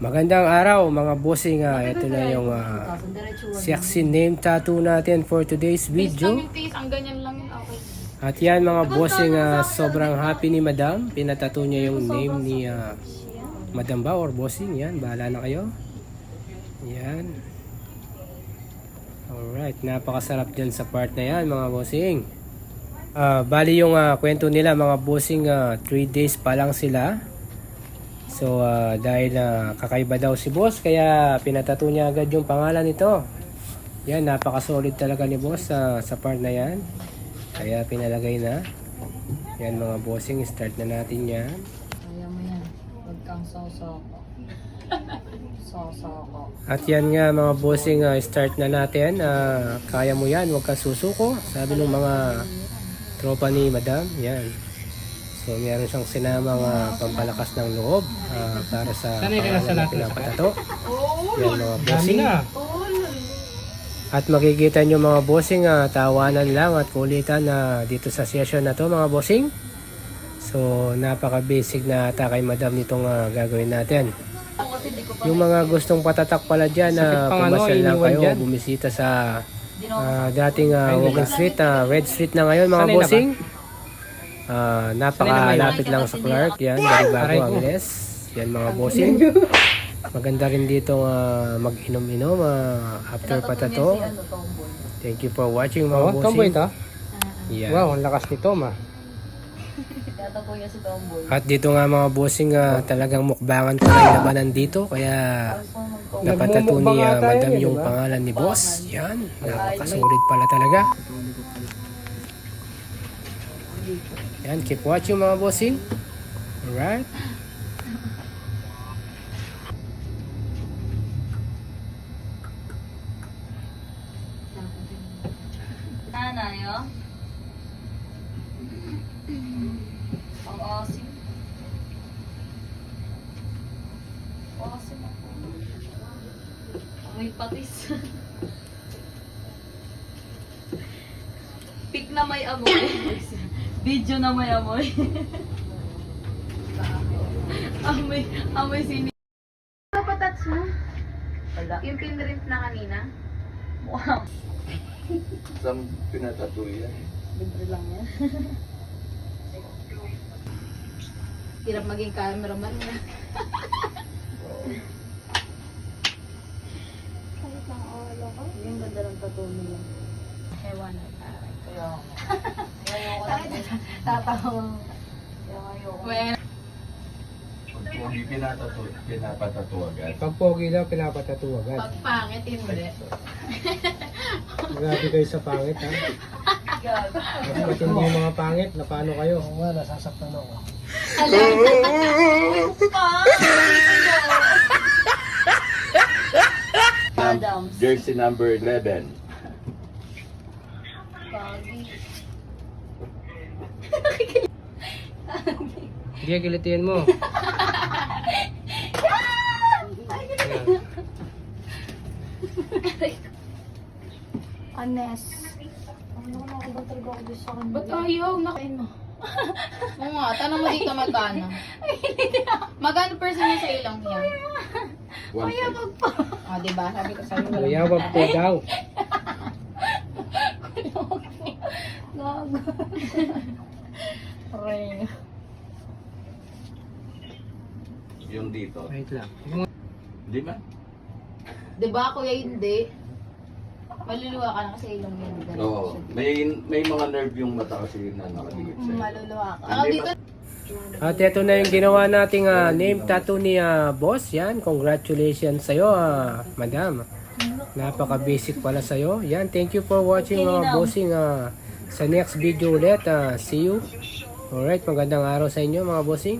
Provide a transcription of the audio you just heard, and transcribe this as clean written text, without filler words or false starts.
Magandang araw mga bossing. Ito na yung sexy name tattoo natin for today's video. Ang ganyan lang yun, okay. At yan mga bossing, sobrang happy ni Madam. Pinatattoo niya yung name ni Madam ba or bossing. Yan, bahala na kayo. Yan. Alright, napakasarap dyan sa part na yan mga bossing. Bali yung kwento nila mga bossing, 3 days pa lang sila. So dahil kakaiba daw si boss, kaya pinatato niya agad yung pangalan nito. Yan, napaka-solid talaga ni boss sa part na yan. Kaya pinalagay na. Yan mga bossing, start na natin yan. Kaya mo yan, huwag kang sosoko. Sosoko. At yan nga mga bossing, start na natin. Kaya mo yan, huwag kang susuko. Sabi ng mga tropa ni Madam. Yan. So meron siyang sinamang pampalakas ng loob para sa pangalan na pinapatato. Yan mga bossing. At makikita nyo mga bossing, tawanan lang at kulitan dito sa session na to mga bossing. So napaka basic na ata kay Madam nitong gagawin natin. Yung mga gustong patatak pala dyan, pumasal lang kayo, bumisita sa dating Wogan Street, Red Street na ngayon mga bossing. Napakalapit lang sa Clark. Yan, Baribago, Angeles. Yan mga bossing. Maganda rin dito mag-inom-inom after patato. Thank you for watching mga bossing. Yeah. Wow, ang lakas nito ma. At dito nga mga bossing, talagang mukbangan pa rin labanan dito. Kaya napatato ni Madam yung pangalan ni boss. Yan, napakasulit pala talaga. Yan, keep watching mga bossing. Alright. Nanayo? Ang asim. Asim ako. May patis. Pick na may amoy. Video na may amoy. amoy sini. Ano patats mo? Wala. Yung pinrint na kanina? Wow. Saan pinatato yan? Libre lang yan. Hirap maging cameraman na. Kahit ang olo ko. Yung ganda ng tattoo nila. Hewan na taray. Kaya ayoko lang. Tatawa. Kaya ayoko. Well, Kung hindi pinapatato agad. Pag pogi daw, pinapatato agad. pag pangit, hindi. Grabe kayo sa pangit ha. Kasi matindi yung mga pangit, na paano kayo? Oo nga, nasasaktan ako. Adams. Jersey number 11. Sige, kilitin mo. Anes. Ano ko nakakita talaga ako dito sa kanya. Ba't ayaw? Nakain mo. Oo nga, tanong mo dito magkano. Magkano person niya sa ilong yan? 1.5. Diba? Sabi ko sa'yo. Kuya, wag po daw. Gago. Ring. Yung dito. Wait lang. Di ba? Diba kuya hindi? Maluluwa ka na kasi ilong yan. Oo. May mga nerve yung mata kasi na nakadikit sa'yo. Maluluwa ka. Hindi Dito. At ito na yung ginawa nating name tattoo ni boss. Yan, congratulations sa'yo Madam. Napaka-basic pala sa'yo. Yan, thank you for watching mga bossing. Sa next video ulit, see you. Alright, magandang araw sa inyo mga bossing.